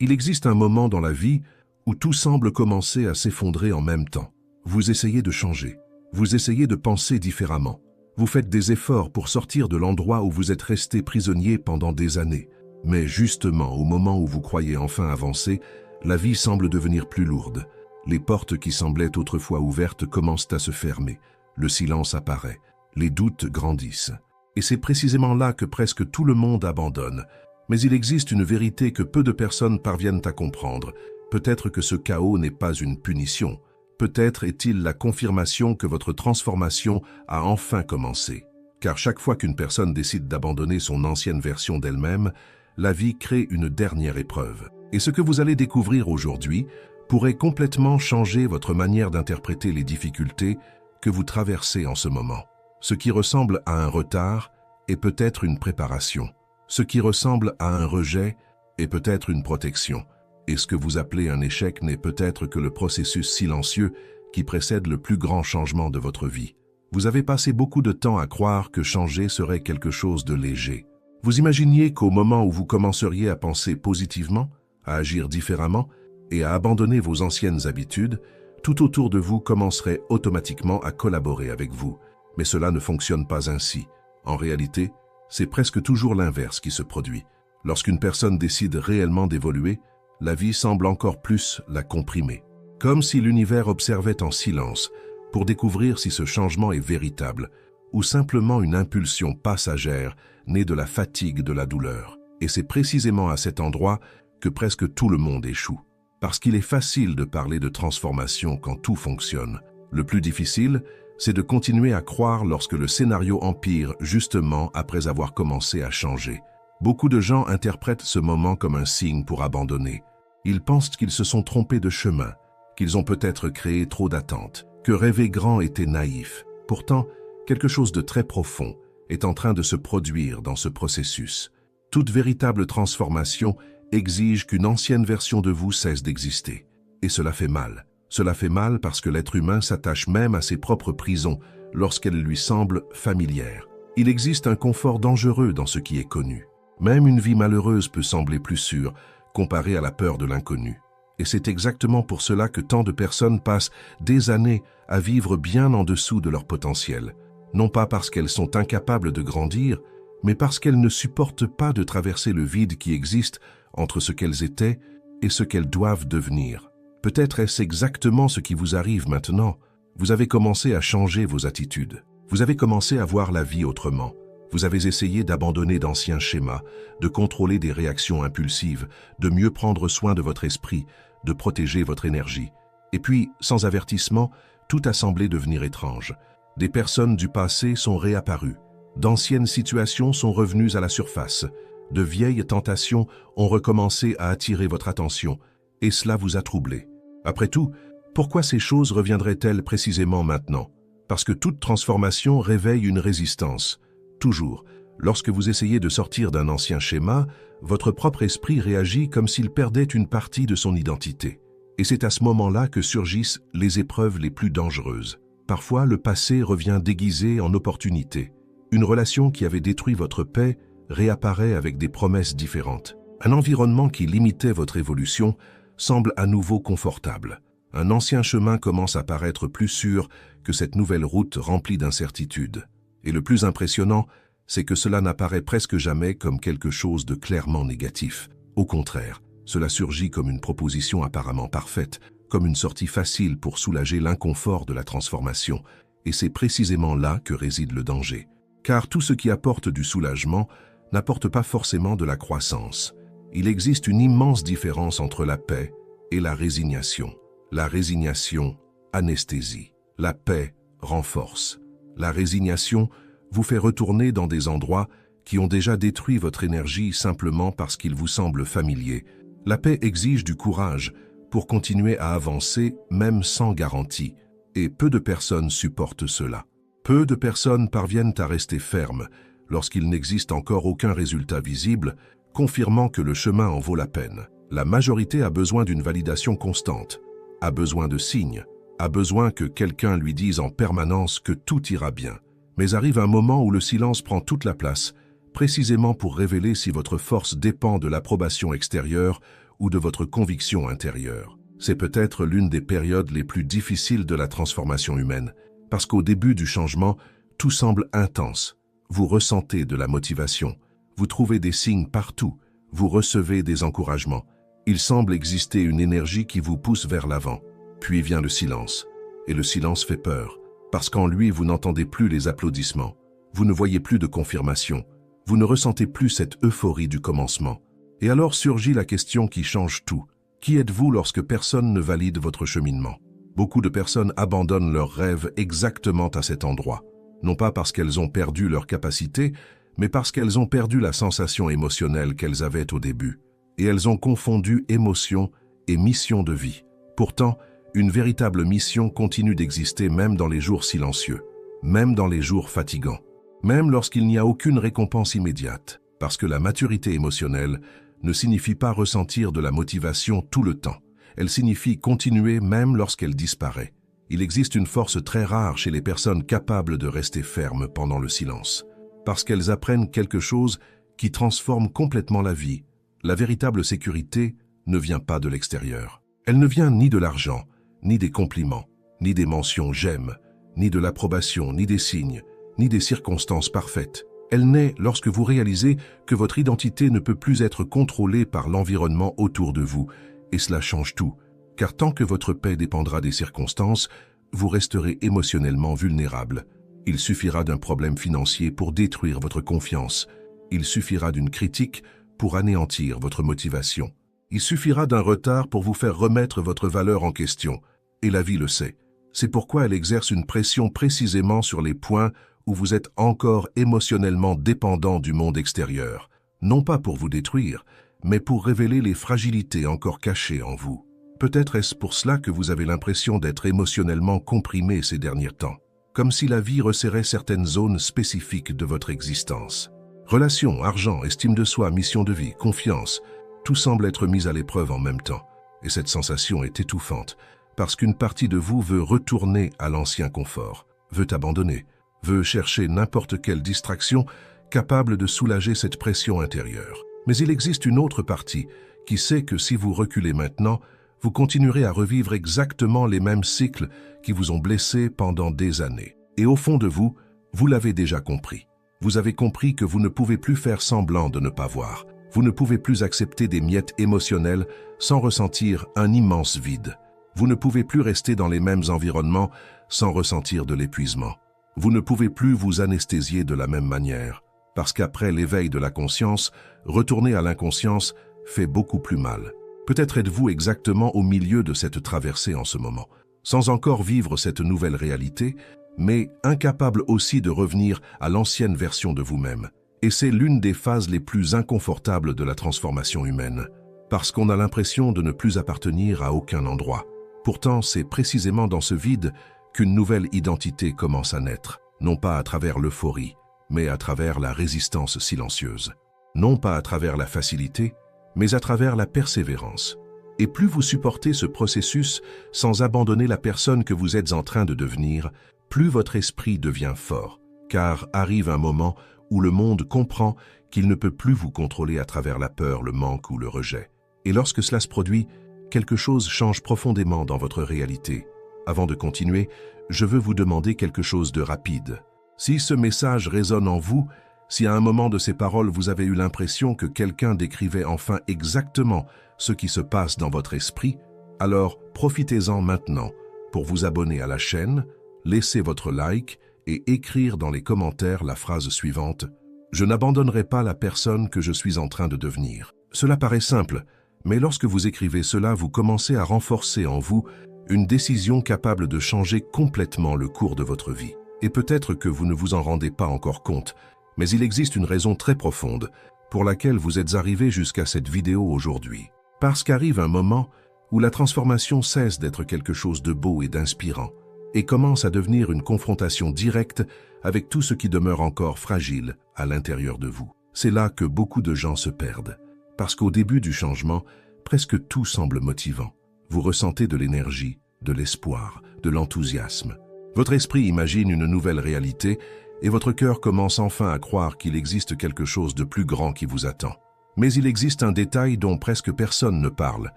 Il existe un moment dans la vie où tout semble commencer à s'effondrer en même temps. Vous essayez de changer, vous essayez de penser différemment. Vous faites des efforts pour sortir de l'endroit où vous êtes resté prisonnier pendant des années. Mais justement, au moment où vous croyez enfin avancer, la vie semble devenir plus lourde. Les portes qui semblaient autrefois ouvertes commencent à se fermer. Le silence apparaît. Les doutes grandissent. Et c'est précisément là que presque tout le monde abandonne. Mais il existe une vérité que peu de personnes parviennent à comprendre. Peut-être que ce chaos n'est pas une punition. Peut-être est-il la confirmation que votre transformation a enfin commencé. Car chaque fois qu'une personne décide d'abandonner son ancienne version d'elle-même, la vie crée une dernière épreuve. Et ce que vous allez découvrir aujourd'hui pourrait complètement changer votre manière d'interpréter les difficultés que vous traversez en ce moment. Ce qui ressemble à un retard est peut-être une préparation. Ce qui ressemble à un rejet est peut-être une protection. Et ce que vous appelez un échec n'est peut-être que le processus silencieux qui précède le plus grand changement de votre vie. Vous avez passé beaucoup de temps à croire que changer serait quelque chose de léger. Vous imaginiez qu'au moment où vous commenceriez à penser positivement, à agir différemment et à abandonner vos anciennes habitudes, tout autour de vous commencerait automatiquement à collaborer avec vous. Mais cela ne fonctionne pas ainsi. En réalité, c'est presque toujours l'inverse qui se produit. Lorsqu'une personne décide réellement d'évoluer, la vie semble encore plus la comprimer. Comme si l'univers observait en silence pour découvrir si ce changement est véritable ou simplement une impulsion passagère née de la fatigue de la douleur. Et c'est précisément à cet endroit que presque tout le monde échoue. Parce qu'il est facile de parler de transformation quand tout fonctionne. Le plus difficile, c'est de continuer à croire lorsque le scénario empire justement après avoir commencé à changer. Beaucoup de gens interprètent ce moment comme un signe pour abandonner. Ils pensent qu'ils se sont trompés de chemin, qu'ils ont peut-être créé trop d'attentes, que rêver grand était naïf. Pourtant, quelque chose de très profond est en train de se produire dans ce processus. Toute véritable transformation exige qu'une ancienne version de vous cesse d'exister. Et cela fait mal. Cela fait mal parce que l'être humain s'attache même à ses propres prisons lorsqu'elles lui semblent familières. Il existe un confort dangereux dans ce qui est connu. Même une vie malheureuse peut sembler plus sûre, comparée à la peur de l'inconnu. Et c'est exactement pour cela que tant de personnes passent des années à vivre bien en dessous de leur potentiel. Non pas parce qu'elles sont incapables de grandir, mais parce qu'elles ne supportent pas de traverser le vide qui existe entre ce qu'elles étaient et ce qu'elles doivent devenir. Peut-être est-ce exactement ce qui vous arrive maintenant. Vous avez commencé à changer vos attitudes. Vous avez commencé à voir la vie autrement. Vous avez essayé d'abandonner d'anciens schémas, de contrôler des réactions impulsives, de mieux prendre soin de votre esprit, de protéger votre énergie. Et puis, sans avertissement, tout a semblé devenir étrange. Des personnes du passé sont réapparues. D'anciennes situations sont revenues à la surface. De vieilles tentations ont recommencé à attirer votre attention. Et cela vous a troublé. Après tout, pourquoi ces choses reviendraient-elles précisément maintenant? Parce que toute transformation réveille une résistance. Toujours, lorsque vous essayez de sortir d'un ancien schéma, votre propre esprit réagit comme s'il perdait une partie de son identité. Et c'est à ce moment-là que surgissent les épreuves les plus dangereuses. Parfois, le passé revient déguisé en opportunité. Une relation qui avait détruit votre paix réapparaît avec des promesses différentes. Un environnement qui limitait votre évolution semble à nouveau confortable. Un ancien chemin commence à paraître plus sûr que cette nouvelle route remplie d'incertitudes. Et le plus impressionnant, c'est que cela n'apparaît presque jamais comme quelque chose de clairement négatif. Au contraire, cela surgit comme une proposition apparemment parfaite, comme une sortie facile pour soulager l'inconfort de la transformation. Et c'est précisément là que réside le danger. Car tout ce qui apporte du soulagement n'apporte pas forcément de la croissance. Il existe une immense différence entre la paix et la résignation. La résignation anesthésie. La paix renforce. La résignation vous fait retourner dans des endroits qui ont déjà détruit votre énergie simplement parce qu'ils vous semblent familiers. La paix exige du courage pour continuer à avancer même sans garantie, et peu de personnes supportent cela. Peu de personnes parviennent à rester fermes lorsqu'il n'existe encore aucun résultat visible, confirmant que le chemin en vaut la peine. La majorité a besoin d'une validation constante, a besoin de signes, a besoin que quelqu'un lui dise en permanence que tout ira bien. Mais arrive un moment où le silence prend toute la place, précisément pour révéler si votre force dépend de l'approbation extérieure ou de votre conviction intérieure. C'est peut-être l'une des périodes les plus difficiles de la transformation humaine, parce qu'au début du changement, tout semble intense. Vous ressentez de la motivation, vous trouvez des signes partout, vous recevez des encouragements. Il semble exister une énergie qui vous pousse vers l'avant. Puis vient le silence. Et le silence fait peur, parce qu'en lui, vous n'entendez plus les applaudissements. Vous ne voyez plus de confirmation. Vous ne ressentez plus cette euphorie du commencement. Et alors surgit la question qui change tout. Qui êtes-vous lorsque personne ne valide votre cheminement? Beaucoup de personnes abandonnent leurs rêves exactement à cet endroit. Non pas parce qu'elles ont perdu leur capacité, mais parce qu'elles ont perdu la sensation émotionnelle qu'elles avaient au début. Et elles ont confondu émotion et mission de vie. Pourtant, une véritable mission continue d'exister même dans les jours silencieux, même dans les jours fatigants, même lorsqu'il n'y a aucune récompense immédiate, parce que la maturité émotionnelle ne signifie pas ressentir de la motivation tout le temps. Elle signifie continuer même lorsqu'elle disparaît. Il existe une force très rare chez les personnes capables de rester fermes pendant le silence, parce qu'elles apprennent quelque chose qui transforme complètement la vie. La véritable sécurité ne vient pas de l'extérieur. Elle ne vient ni de l'argent, ni des compliments, ni des mentions « j'aime », ni de l'approbation, ni des signes, ni des circonstances parfaites. Elle naît lorsque vous réalisez que votre identité ne peut plus être contrôlée par l'environnement autour de vous, et cela change tout, car tant que votre paix dépendra des circonstances, vous resterez émotionnellement vulnérable. Il suffira d'un problème financier pour détruire votre confiance. Il suffira d'une critique pour anéantir votre motivation. Il suffira d'un retard pour vous faire remettre votre valeur en question. Et la vie le sait. C'est pourquoi elle exerce une pression précisément sur les points où vous êtes encore émotionnellement dépendant du monde extérieur. Non pas pour vous détruire, mais pour révéler les fragilités encore cachées en vous. Peut-être est-ce pour cela que vous avez l'impression d'être émotionnellement comprimé ces derniers temps, comme si la vie resserrait certaines zones spécifiques de votre existence. Relations, argent, estime de soi, mission de vie, confiance, tout semble être mis à l'épreuve en même temps. Et cette sensation est étouffante, parce qu'une partie de vous veut retourner à l'ancien confort, veut abandonner, veut chercher n'importe quelle distraction capable de soulager cette pression intérieure. Mais il existe une autre partie qui sait que si vous reculez maintenant, vous continuerez à revivre exactement les mêmes cycles qui vous ont blessé pendant des années. Et au fond de vous, vous l'avez déjà compris. Vous avez compris que vous ne pouvez plus faire semblant de ne pas voir. Vous ne pouvez plus accepter des miettes émotionnelles sans ressentir un immense vide. Vous ne pouvez plus rester dans les mêmes environnements sans ressentir de l'épuisement. Vous ne pouvez plus vous anesthésier de la même manière, parce qu'après l'éveil de la conscience, retourner à l'inconscience fait beaucoup plus mal. Peut-être êtes-vous exactement au milieu de cette traversée en ce moment, sans encore vivre cette nouvelle réalité, mais incapable aussi de revenir à l'ancienne version de vous-même. Et c'est l'une des phases les plus inconfortables de la transformation humaine, parce qu'on a l'impression de ne plus appartenir à aucun endroit. Pourtant, c'est précisément dans ce vide qu'une nouvelle identité commence à naître, non pas à travers l'euphorie, mais à travers la résistance silencieuse. Non pas à travers la facilité, mais à travers la persévérance. Et plus vous supportez ce processus sans abandonner la personne que vous êtes en train de devenir, plus votre esprit devient fort, car arrive un moment où le monde comprend qu'il ne peut plus vous contrôler à travers la peur, le manque ou le rejet. Et lorsque cela se produit, quelque chose change profondément dans votre réalité. Avant de continuer, je veux vous demander quelque chose de rapide. Si ce message résonne en vous, si à un moment de ces paroles vous avez eu l'impression que quelqu'un décrivait enfin exactement ce qui se passe dans votre esprit, alors profitez-en maintenant pour vous abonner à la chaîne, laisser votre like et écrire dans les commentaires la phrase suivante « Je n'abandonnerai pas la personne que je suis en train de devenir ». Cela paraît simple, mais lorsque vous écrivez cela, vous commencez à renforcer en vous une décision capable de changer complètement le cours de votre vie. Et peut-être que vous ne vous en rendez pas encore compte, mais il existe une raison très profonde pour laquelle vous êtes arrivé jusqu'à cette vidéo aujourd'hui. Parce qu'arrive un moment où la transformation cesse d'être quelque chose de beau et d'inspirant et commence à devenir une confrontation directe avec tout ce qui demeure encore fragile à l'intérieur de vous. C'est là que beaucoup de gens se perdent, parce qu'au début du changement, presque tout semble motivant. Vous ressentez de l'énergie, de l'espoir, de l'enthousiasme. Votre esprit imagine une nouvelle réalité et votre cœur commence enfin à croire qu'il existe quelque chose de plus grand qui vous attend. Mais il existe un détail dont presque personne ne parle.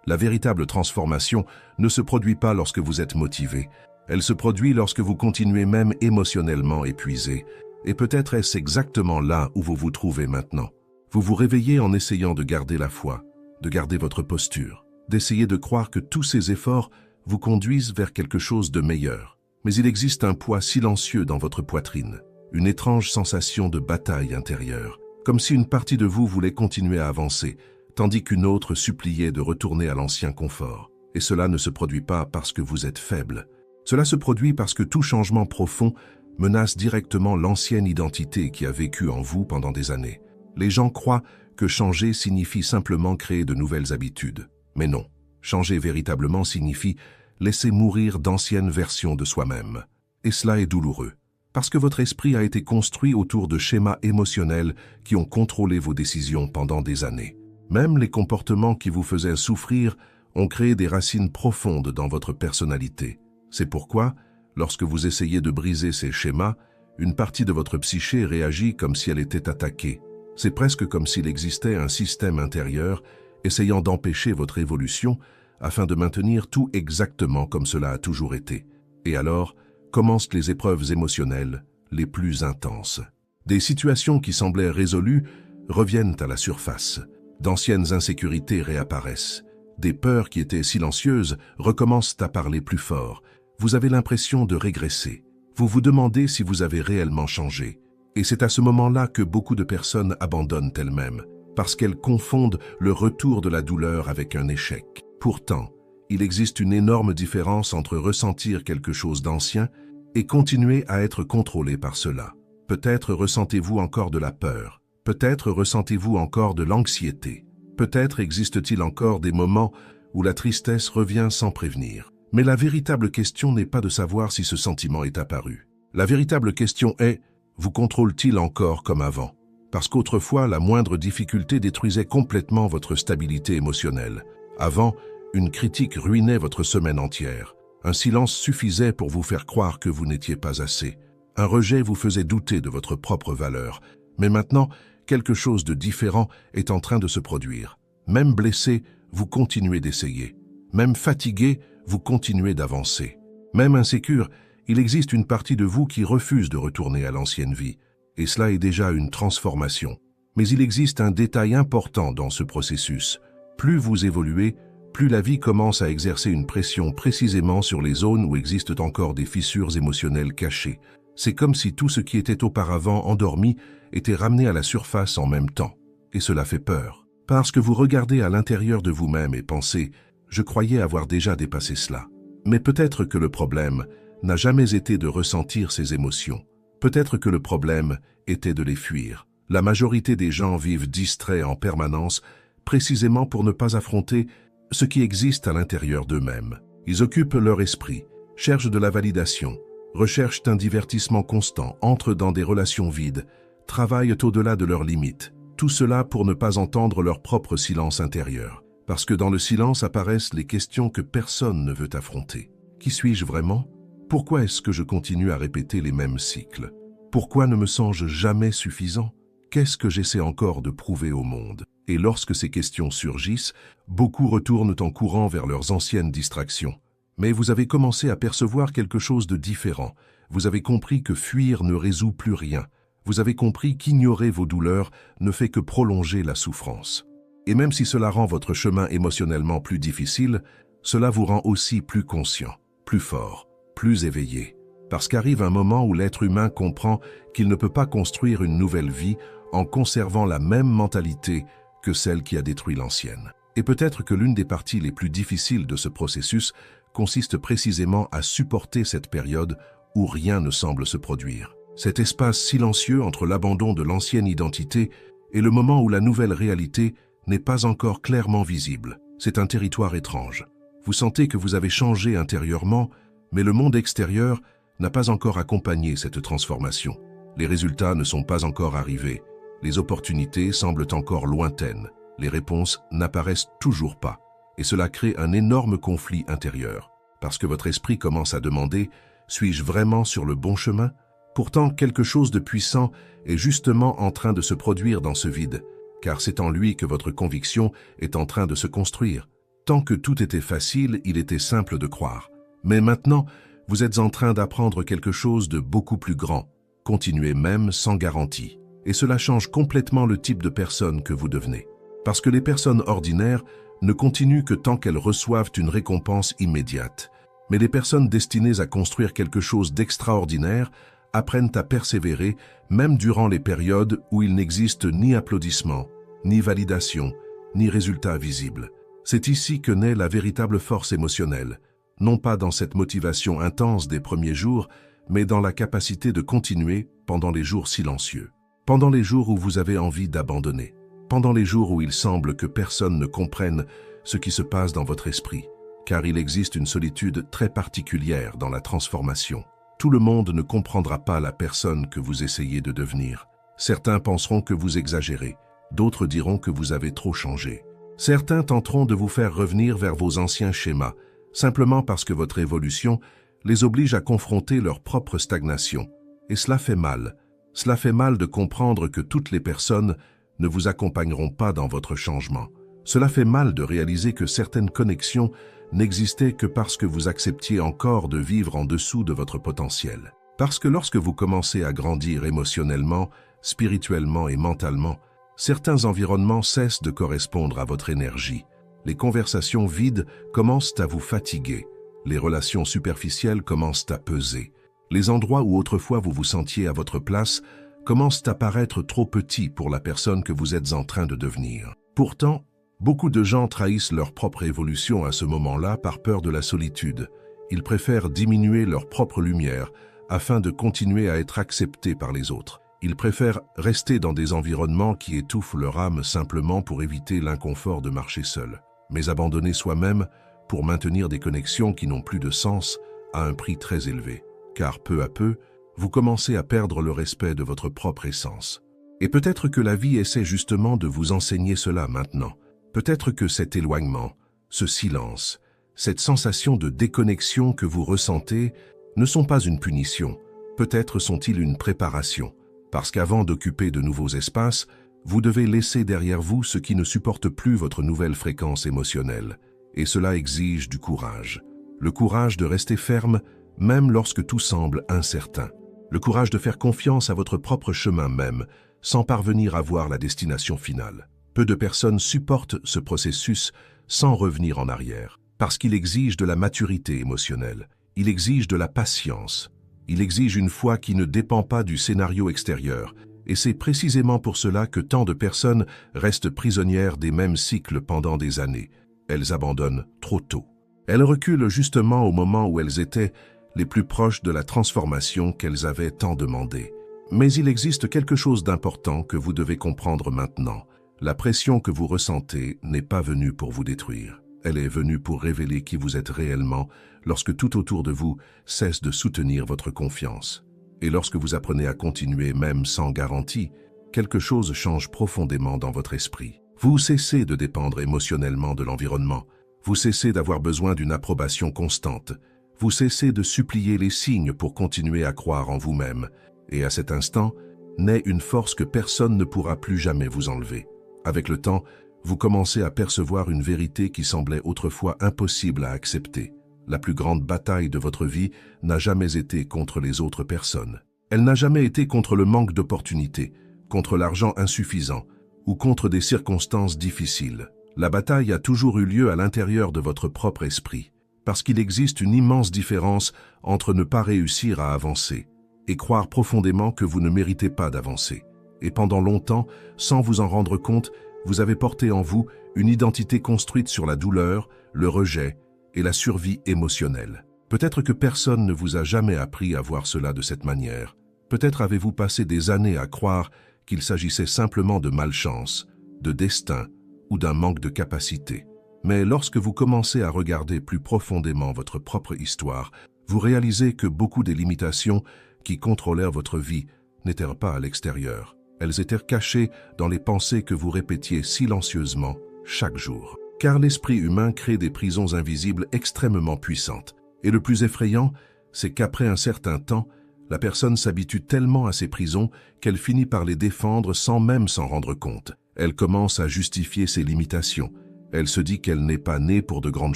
La véritable transformation ne se produit pas lorsque vous êtes motivé. Elle se produit lorsque vous continuez même émotionnellement épuisé. Et peut-être est-ce exactement là où vous vous trouvez maintenant. Vous vous réveillez en essayant de garder la foi, de garder votre posture, d'essayer de croire que tous ces efforts vous conduisent vers quelque chose de meilleur. Mais il existe un poids silencieux dans votre poitrine, une étrange sensation de bataille intérieure, comme si une partie de vous voulait continuer à avancer, tandis qu'une autre suppliait de retourner à l'ancien confort. Et cela ne se produit pas parce que vous êtes faible. Cela se produit parce que tout changement profond menace directement l'ancienne identité qui a vécu en vous pendant des années. Les gens croient que changer signifie simplement créer de nouvelles habitudes. Mais non, changer véritablement signifie laisser mourir d'anciennes versions de soi-même. Et cela est douloureux, parce que votre esprit a été construit autour de schémas émotionnels qui ont contrôlé vos décisions pendant des années. Même les comportements qui vous faisaient souffrir ont créé des racines profondes dans votre personnalité. C'est pourquoi, lorsque vous essayez de briser ces schémas, une partie de votre psyché réagit comme si elle était attaquée. C'est presque comme s'il existait un système intérieur essayant d'empêcher votre évolution afin de maintenir tout exactement comme cela a toujours été. Et alors, commencent les épreuves émotionnelles les plus intenses. Des situations qui semblaient résolues reviennent à la surface. D'anciennes insécurités réapparaissent. Des peurs qui étaient silencieuses recommencent à parler plus fort. Vous avez l'impression de régresser. Vous vous demandez si vous avez réellement changé. Et c'est à ce moment-là que beaucoup de personnes abandonnent elles-mêmes, parce qu'elles confondent le retour de la douleur avec un échec. Pourtant, il existe une énorme différence entre ressentir quelque chose d'ancien et continuer à être contrôlé par cela. Peut-être ressentez-vous encore de la peur. Peut-être ressentez-vous encore de l'anxiété. Peut-être existe-t-il encore des moments où la tristesse revient sans prévenir. Mais la véritable question n'est pas de savoir si ce sentiment est apparu. La véritable question est, vous contrôle-t-il encore comme avant? Parce qu'autrefois, la moindre difficulté détruisait complètement votre stabilité émotionnelle. Avant, une critique ruinait votre semaine entière. Un silence suffisait pour vous faire croire que vous n'étiez pas assez. Un rejet vous faisait douter de votre propre valeur. Mais maintenant, quelque chose de différent est en train de se produire. Même blessé, vous continuez d'essayer. Même fatigué, vous continuez d'avancer. Même insécure, il existe une partie de vous qui refuse de retourner à l'ancienne vie. Et cela est déjà une transformation. Mais il existe un détail important dans ce processus. Plus vous évoluez, plus la vie commence à exercer une pression précisément sur les zones où existent encore des fissures émotionnelles cachées. C'est comme si tout ce qui était auparavant endormi était ramené à la surface en même temps. Et cela fait peur. Parce que vous regardez à l'intérieur de vous-même et pensez « Je croyais avoir déjà dépassé cela ». Mais peut-être que le problème n'a jamais été de ressentir ces émotions. Peut-être que le problème était de les fuir. La majorité des gens vivent distraits en permanence, précisément pour ne pas affronter ce qui existe à l'intérieur d'eux-mêmes. Ils occupent leur esprit, cherchent de la validation, recherchent un divertissement constant, entrent dans des relations vides, travaillent au-delà de leurs limites. Tout cela pour ne pas entendre leur propre silence intérieur. Parce que dans le silence apparaissent les questions que personne ne veut affronter. Qui suis-je vraiment? Pourquoi est-ce que je continue à répéter les mêmes cycles? Pourquoi ne me sens-je jamais suffisant? Qu'est-ce que j'essaie encore de prouver au monde? Et lorsque ces questions surgissent, beaucoup retournent en courant vers leurs anciennes distractions. Mais vous avez commencé à percevoir quelque chose de différent. Vous avez compris que fuir ne résout plus rien. Vous avez compris qu'ignorer vos douleurs ne fait que prolonger la souffrance. Et même si cela rend votre chemin émotionnellement plus difficile, cela vous rend aussi plus conscient, plus fort, plus éveillé. Parce qu'arrive un moment où l'être humain comprend qu'il ne peut pas construire une nouvelle vie en conservant la même mentalité que celle qui a détruit l'ancienne. Et peut-être que l'une des parties les plus difficiles de ce processus consiste précisément à supporter cette période où rien ne semble se produire. Cet espace silencieux entre l'abandon de l'ancienne identité et le moment où la nouvelle réalité n'est pas encore clairement visible. C'est un territoire étrange. Vous sentez que vous avez changé intérieurement, mais le monde extérieur n'a pas encore accompagné cette transformation. Les résultats ne sont pas encore arrivés. Les opportunités semblent encore lointaines. Les réponses n'apparaissent toujours pas. Et cela crée un énorme conflit intérieur. Parce que votre esprit commence à demander « Suis-je vraiment sur le bon chemin ?» Pourtant, quelque chose de puissant est justement en train de se produire dans ce vide. car c'est en lui que votre conviction est en train de se construire. Tant que tout était facile, il était simple de croire. Mais maintenant, vous êtes en train d'apprendre quelque chose de beaucoup plus grand. Continuez même sans garantie. Et cela change complètement le type de personne que vous devenez. Parce que les personnes ordinaires ne continuent que tant qu'elles reçoivent une récompense immédiate. Mais les personnes destinées à construire quelque chose d'extraordinaire apprennent à persévérer même durant les périodes où il n'existe ni applaudissements, ni validation, ni résultats visibles. C'est ici que naît la véritable force émotionnelle, non pas dans cette motivation intense des premiers jours, mais dans la capacité de continuer pendant les jours silencieux, pendant les jours où vous avez envie d'abandonner, pendant les jours où il semble que personne ne comprenne ce qui se passe dans votre esprit, car il existe une solitude très particulière dans la transformation. Tout le monde ne comprendra pas la personne que vous essayez de devenir. Certains penseront que vous exagérez, d'autres diront que vous avez trop changé. Certains tenteront de vous faire revenir vers vos anciens schémas, simplement parce que votre évolution les oblige à confronter leur propre stagnation. Et cela fait mal. Cela fait mal de comprendre que toutes les personnes ne vous accompagneront pas dans votre changement. Cela fait mal de réaliser que certaines connexions n'existaient que parce que vous acceptiez encore de vivre en dessous de votre potentiel. Parce que lorsque vous commencez à grandir émotionnellement, spirituellement et mentalement, certains environnements cessent de correspondre à votre énergie. Les conversations vides commencent à vous fatiguer. Les relations superficielles commencent à peser. Les endroits où autrefois vous vous sentiez à votre place commencent à paraître trop petits pour la personne que vous êtes en train de devenir. Pourtant, beaucoup de gens trahissent leur propre évolution à ce moment-là par peur de la solitude. Ils préfèrent diminuer leur propre lumière afin de continuer à être acceptés par les autres. Ils préfèrent rester dans des environnements qui étouffent leur âme simplement pour éviter l'inconfort de marcher seul. Mais abandonner soi-même pour maintenir des connexions qui n'ont plus de sens à un prix très élevé. Car peu à peu, vous commencez à perdre le respect de votre propre essence. Et peut-être que la vie essaie justement de vous enseigner cela maintenant. Peut-être que cet éloignement, ce silence, cette sensation de déconnexion que vous ressentez ne sont pas une punition. Peut-être sont-ils une préparation. Parce qu'avant d'occuper de nouveaux espaces, vous devez laisser derrière vous ce qui ne supporte plus votre nouvelle fréquence émotionnelle. Et cela exige du courage. Le courage de rester ferme, même lorsque tout semble incertain. Le courage de faire confiance à votre propre chemin même, sans parvenir à voir la destination finale. Peu de personnes supportent ce processus sans revenir en arrière, parce qu'il exige de la maturité émotionnelle. Il exige de la patience. Il exige une foi qui ne dépend pas du scénario extérieur. Et c'est précisément pour cela que tant de personnes restent prisonnières des mêmes cycles pendant des années. Elles abandonnent trop tôt. Elles reculent justement au moment où elles étaient les plus proches de la transformation qu'elles avaient tant demandé. Mais il existe quelque chose d'important que vous devez comprendre maintenant. La pression que vous ressentez n'est pas venue pour vous détruire. Elle est venue pour révéler qui vous êtes réellement lorsque tout autour de vous cesse de soutenir votre confiance. Et lorsque vous apprenez à continuer même sans garantie, quelque chose change profondément dans votre esprit. Vous cessez de dépendre émotionnellement de l'environnement. Vous cessez d'avoir besoin d'une approbation constante. Vous cessez de supplier les signes pour continuer à croire en vous-même. Et à cet instant, naît une force que personne ne pourra plus jamais vous enlever. Avec le temps, vous commencez à percevoir une vérité qui semblait autrefois impossible à accepter. La plus grande bataille de votre vie n'a jamais été contre les autres personnes. Elle n'a jamais été contre le manque d'opportunités, contre l'argent insuffisant ou contre des circonstances difficiles. La bataille a toujours eu lieu à l'intérieur de votre propre esprit, parce qu'il existe une immense différence entre ne pas réussir à avancer et croire profondément que vous ne méritez pas d'avancer. Et pendant longtemps, sans vous en rendre compte, vous avez porté en vous une identité construite sur la douleur, le rejet et la survie émotionnelle. Peut-être que personne ne vous a jamais appris à voir cela de cette manière. Peut-être avez-vous passé des années à croire qu'il s'agissait simplement de malchance, de destin ou d'un manque de capacité. Mais lorsque vous commencez à regarder plus profondément votre propre histoire, vous réalisez que beaucoup des limitations qui contrôlèrent votre vie n'étaient pas à l'extérieur. Elles étaient cachées dans les pensées que vous répétiez silencieusement chaque jour. Car l'esprit humain crée des prisons invisibles extrêmement puissantes. Et le plus effrayant, c'est qu'après un certain temps, la personne s'habitue tellement à ces prisons qu'elle finit par les défendre sans même s'en rendre compte. Elle commence à justifier ses limitations. Elle se dit qu'elle n'est pas née pour de grandes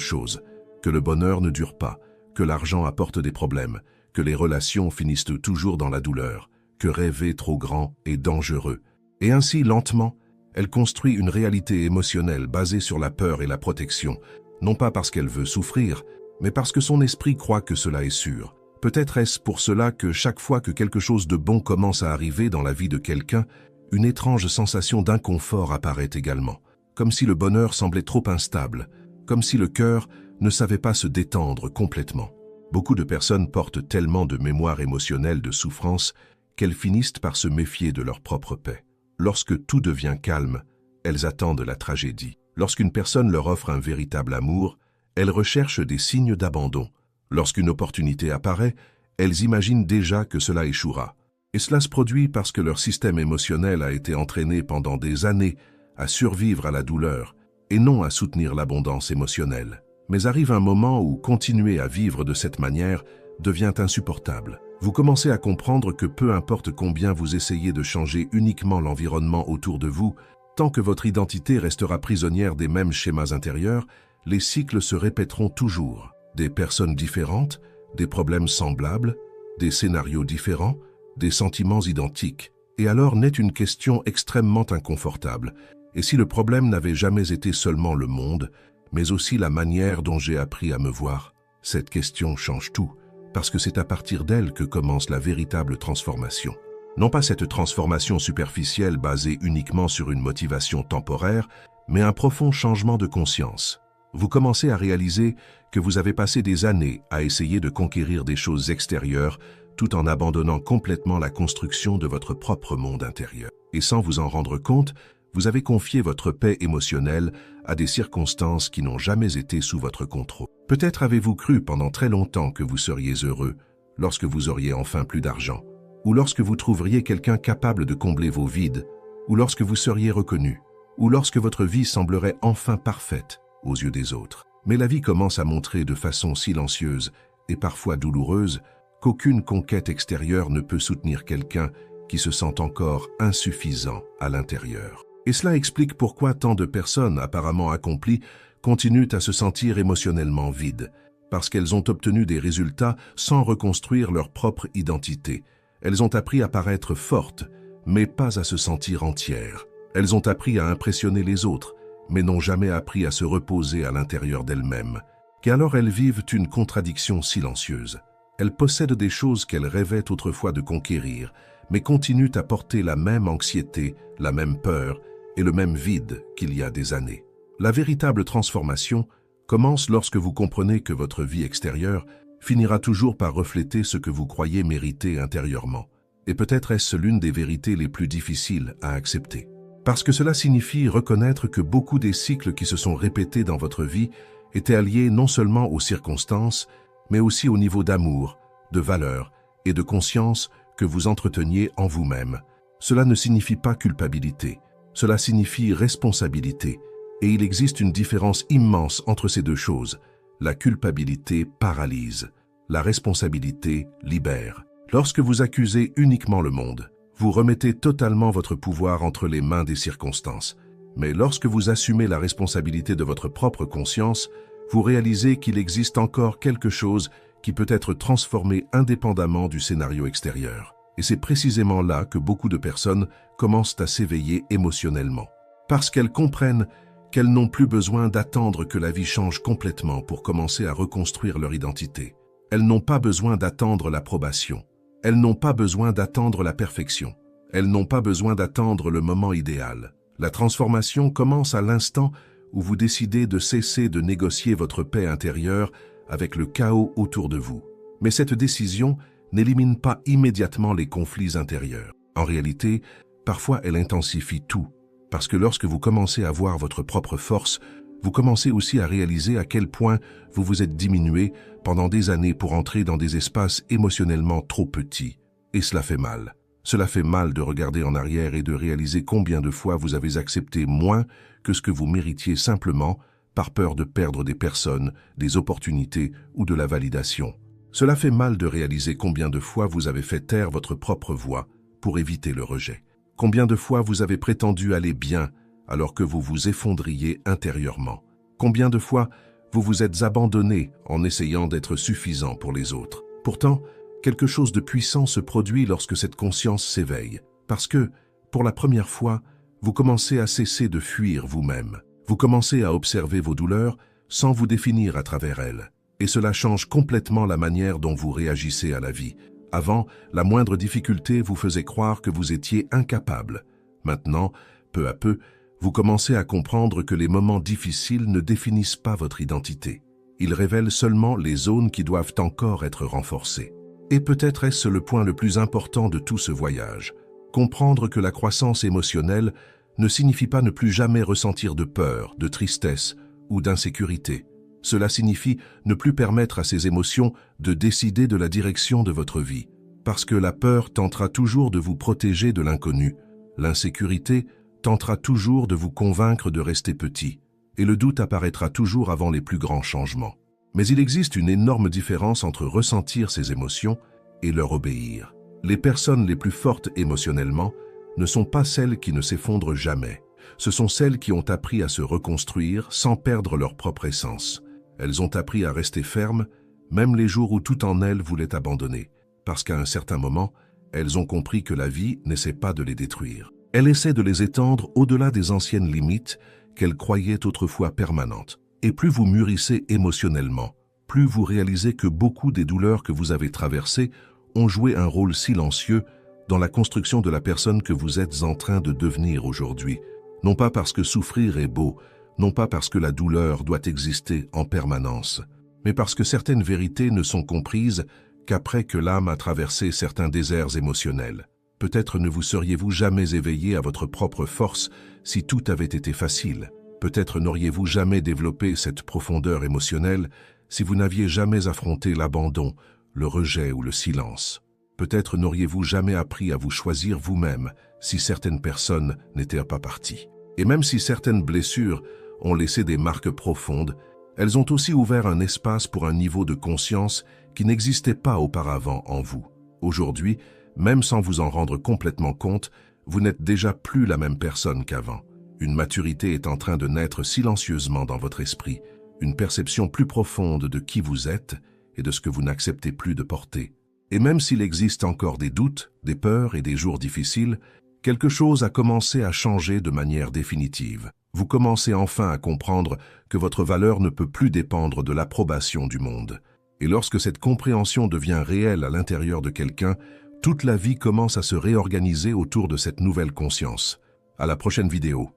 choses, que le bonheur ne dure pas, que l'argent apporte des problèmes, que les relations finissent toujours dans la douleur, que rêver trop grand est dangereux. Et ainsi, lentement, elle construit une réalité émotionnelle basée sur la peur et la protection, non pas parce qu'elle veut souffrir, mais parce que son esprit croit que cela est sûr. Peut-être est-ce pour cela que chaque fois que quelque chose de bon commence à arriver dans la vie de quelqu'un, une étrange sensation d'inconfort apparaît également, comme si le bonheur semblait trop instable, comme si le cœur ne savait pas se détendre complètement. Beaucoup de personnes portent tellement de mémoire émotionnelle de souffrance qu'elles finissent par se méfier de leur propre paix. Lorsque tout devient calme, elles attendent la tragédie. Lorsqu'une personne leur offre un véritable amour, elles recherchent des signes d'abandon. Lorsqu'une opportunité apparaît, elles imaginent déjà que cela échouera. Et cela se produit parce que leur système émotionnel a été entraîné pendant des années à survivre à la douleur et non à soutenir l'abondance émotionnelle. Mais arrive un moment où continuer à vivre de cette manière devient insupportable. Vous commencez à comprendre que peu importe combien vous essayez de changer uniquement l'environnement autour de vous, tant que votre identité restera prisonnière des mêmes schémas intérieurs, les cycles se répéteront toujours. Des personnes différentes, des problèmes semblables, des scénarios différents, des sentiments identiques. Et alors naît une question extrêmement inconfortable. Et si le problème n'avait jamais été seulement le monde, mais aussi la manière dont j'ai appris à me voir? Cette question change tout, parce que c'est à partir d'elle que commence la véritable transformation. Non pas cette transformation superficielle basée uniquement sur une motivation temporaire, mais un profond changement de conscience. Vous commencez à réaliser que vous avez passé des années à essayer de conquérir des choses extérieures tout en abandonnant complètement la construction de votre propre monde intérieur. Et sans vous en rendre compte, vous avez confié votre paix émotionnelle à des circonstances qui n'ont jamais été sous votre contrôle. Peut-être avez-vous cru pendant très longtemps que vous seriez heureux lorsque vous auriez enfin plus d'argent, ou lorsque vous trouveriez quelqu'un capable de combler vos vides, ou lorsque vous seriez reconnu, ou lorsque votre vie semblerait enfin parfaite aux yeux des autres. Mais la vie commence à montrer de façon silencieuse et parfois douloureuse qu'aucune conquête extérieure ne peut soutenir quelqu'un qui se sent encore insuffisant à l'intérieur. Et cela explique pourquoi tant de personnes apparemment accomplies continuent à se sentir émotionnellement vides, parce qu'elles ont obtenu des résultats sans reconstruire leur propre identité. Elles ont appris à paraître fortes, mais pas à se sentir entières. Elles ont appris à impressionner les autres, mais n'ont jamais appris à se reposer à l'intérieur d'elles-mêmes. Qu'alors elles vivent une contradiction silencieuse. Elles possèdent des choses qu'elles rêvaient autrefois de conquérir, mais continuent à porter la même anxiété, la même peur et le même vide qu'il y a des années. La véritable transformation commence lorsque vous comprenez que votre vie extérieure finira toujours par refléter ce que vous croyez mériter intérieurement. Et peut-être est-ce l'une des vérités les plus difficiles à accepter. Parce que cela signifie reconnaître que beaucoup des cycles qui se sont répétés dans votre vie étaient liés non seulement aux circonstances, mais aussi au niveau d'amour, de valeur et de conscience que vous entreteniez en vous-même. Cela ne signifie pas culpabilité, cela signifie responsabilité, et il existe une différence immense entre ces deux choses. La culpabilité paralyse, la responsabilité libère. Lorsque vous accusez uniquement le monde, vous remettez totalement votre pouvoir entre les mains des circonstances. Mais lorsque vous assumez la responsabilité de votre propre conscience, vous réalisez qu'il existe encore quelque chose qui peut être transformé indépendamment du scénario extérieur. Et c'est précisément là que beaucoup de personnes commencent à s'éveiller émotionnellement. Parce qu'elles comprennent qu'elles n'ont plus besoin d'attendre que la vie change complètement pour commencer à reconstruire leur identité. Elles n'ont pas besoin d'attendre l'approbation. Elles n'ont pas besoin d'attendre la perfection. Elles n'ont pas besoin d'attendre le moment idéal. La transformation commence à l'instant où vous décidez de cesser de négocier votre paix intérieure avec le chaos autour de vous. Mais cette décision n'élimine pas immédiatement les conflits intérieurs. En réalité, parfois elle intensifie tout, parce que lorsque vous commencez à voir votre propre force, vous commencez aussi à réaliser à quel point vous vous êtes diminué pendant des années pour entrer dans des espaces émotionnellement trop petits. Et cela fait mal. Cela fait mal de regarder en arrière et de réaliser combien de fois vous avez accepté moins que ce que vous méritiez simplement par peur de perdre des personnes, des opportunités ou de la validation. Cela fait mal de réaliser combien de fois vous avez fait taire votre propre voix pour éviter le rejet. Combien de fois vous avez prétendu aller bien alors que vous vous effondriez intérieurement? Combien de fois vous vous êtes abandonné en essayant d'être suffisant pour les autres? Pourtant, quelque chose de puissant se produit lorsque cette conscience s'éveille, parce que, pour la première fois, vous commencez à cesser de fuir vous-même. Vous commencez à observer vos douleurs sans vous définir à travers elles. Et cela change complètement la manière dont vous réagissez à la vie. Avant, la moindre difficulté vous faisait croire que vous étiez incapable. Maintenant, peu à peu, vous commencez à comprendre que les moments difficiles ne définissent pas votre identité. Ils révèlent seulement les zones qui doivent encore être renforcées. Et peut-être est-ce le point le plus important de tout ce voyage. Comprendre que la croissance émotionnelle ne signifie pas ne plus jamais ressentir de peur, de tristesse ou d'insécurité. Cela signifie ne plus permettre à ces émotions de décider de la direction de votre vie. Parce que la peur tentera toujours de vous protéger de l'inconnu. L'insécurité tentera toujours de vous convaincre de rester petit. Et le doute apparaîtra toujours avant les plus grands changements. Mais il existe une énorme différence entre ressentir ces émotions et leur obéir. Les personnes les plus fortes émotionnellement ne sont pas celles qui ne s'effondrent jamais. Ce sont celles qui ont appris à se reconstruire sans perdre leur propre essence. Elles ont appris à rester fermes, même les jours où tout en elles voulait abandonner, parce qu'à un certain moment, elles ont compris que la vie n'essaie pas de les détruire. Elle essaie de les étendre au-delà des anciennes limites qu'elles croyaient autrefois permanentes. Et plus vous mûrissez émotionnellement, plus vous réalisez que beaucoup des douleurs que vous avez traversées ont joué un rôle silencieux dans la construction de la personne que vous êtes en train de devenir aujourd'hui. Non pas parce que souffrir est beau, non pas parce que la douleur doit exister en permanence, mais parce que certaines vérités ne sont comprises qu'après que l'âme a traversé certains déserts émotionnels. Peut-être ne vous seriez-vous jamais éveillé à votre propre force si tout avait été facile. Peut-être n'auriez-vous jamais développé cette profondeur émotionnelle si vous n'aviez jamais affronté l'abandon, le rejet ou le silence. Peut-être n'auriez-vous jamais appris à vous choisir vous-même si certaines personnes n'étaient pas parties. Et même si certaines blessures ont laissé des marques profondes, elles ont aussi ouvert un espace pour un niveau de conscience qui n'existait pas auparavant en vous. Aujourd'hui, même sans vous en rendre complètement compte, vous n'êtes déjà plus la même personne qu'avant. Une maturité est en train de naître silencieusement dans votre esprit, une perception plus profonde de qui vous êtes et de ce que vous n'acceptez plus de porter. Et même s'il existe encore des doutes, des peurs et des jours difficiles, quelque chose a commencé à changer de manière définitive. Vous commencez enfin à comprendre que votre valeur ne peut plus dépendre de l'approbation du monde. Et lorsque cette compréhension devient réelle à l'intérieur de quelqu'un, toute la vie commence à se réorganiser autour de cette nouvelle conscience. À la prochaine vidéo.